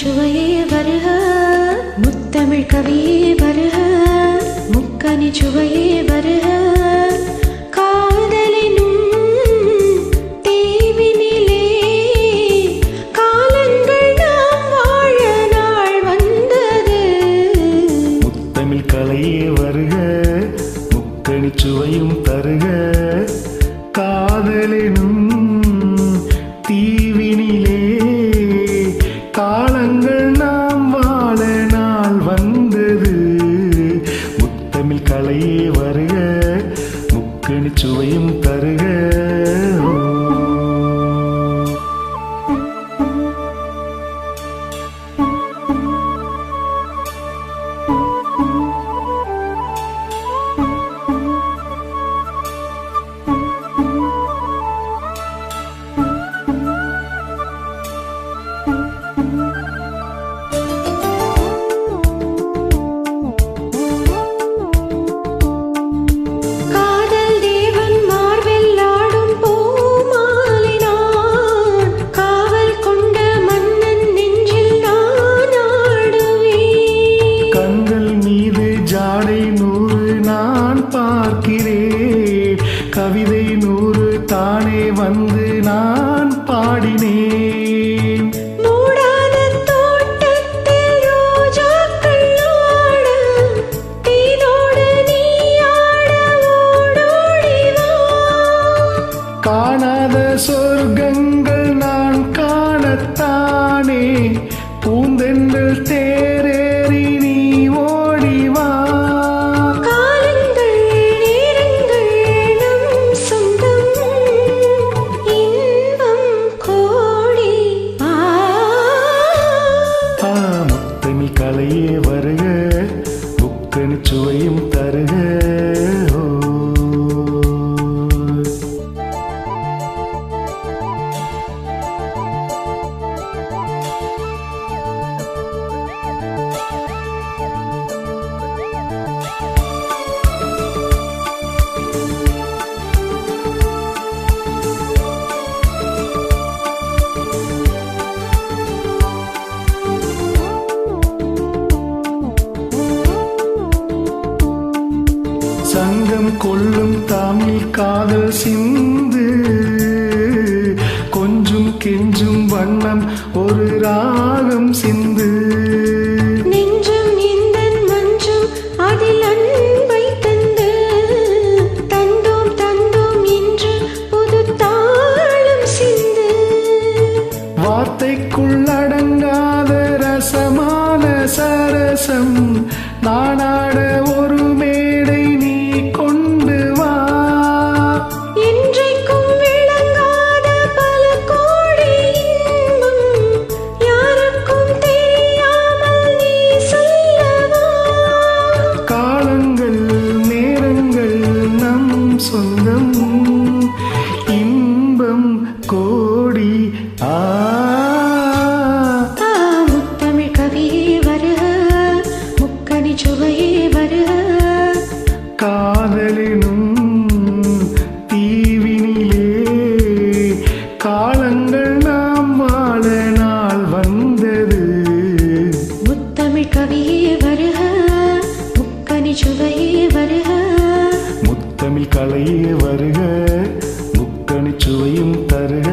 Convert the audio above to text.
சுவையே வருக, முத்தமிழ் கவியே வருக, முக்கனி சுவையே வருக. காதலினும் தீவினிலே காலங்கள் நாம் வாழ நாள் வந்தது. முத்தமிழ் கலையே வருக, முக்கனி சுவையும் தருக. காதலினும் தீவினிலே காலங்கள் நாம் வாழ நாள் வந்தது. முத்தமிழ் கலையே வருக, முக்கனி சுவையும் தருக. கவிதை 100 தானே வந்து நான் பாடினேன். மூடாத தோட்டத்தில் ரோஜாக்கள் ஆட, தேனோடு நீ ஆட ஓடோடி வா. காணாத சொர்க்கங்கள் நான் காணத்தானே, பூந்தென்றல் தேரேறி நீ ஓடிவா. கலையே வருக, முக்கனி சுவையும் தருக. சங்கம் கொள்ளும் தமிழ் காதல் சிந்து, கொஞ்சம் கெஞ்சும் வண்ணம் ஒரு ராகம் சிந்து. நெஞ்சம் எந்தன் மஞ்சம் அதில் அன்பை தந்து, தந்தோம் தந்தோம் என்று புது தாளம் சிந்து. வார்த்தைக்குள் அடங்காத ரசமான சரசம் நானாட ஒரு மேடை நீ கொண்டு வா. என்றைக்கும் விளங்காத பல கோடி இன்பம் யாருக்கும் தெரியாமல் நீ சொல்லவா. காலங்கள் நேரங்கள் நம் சொந்தம், இன்பம் கோடி. முத்தமிழ் கவியே வருக, முக்கனி சுவையே வருக. காதலினும் தீவினிலே காலங்கள் நாம் வாழ நாள் வந்தது. முத்தமிழ் கவியே வருக, முக்கனி சுவையே வருக. முத்தமிழ் கலையே வருக, முக்கனி சுவையும் தருக.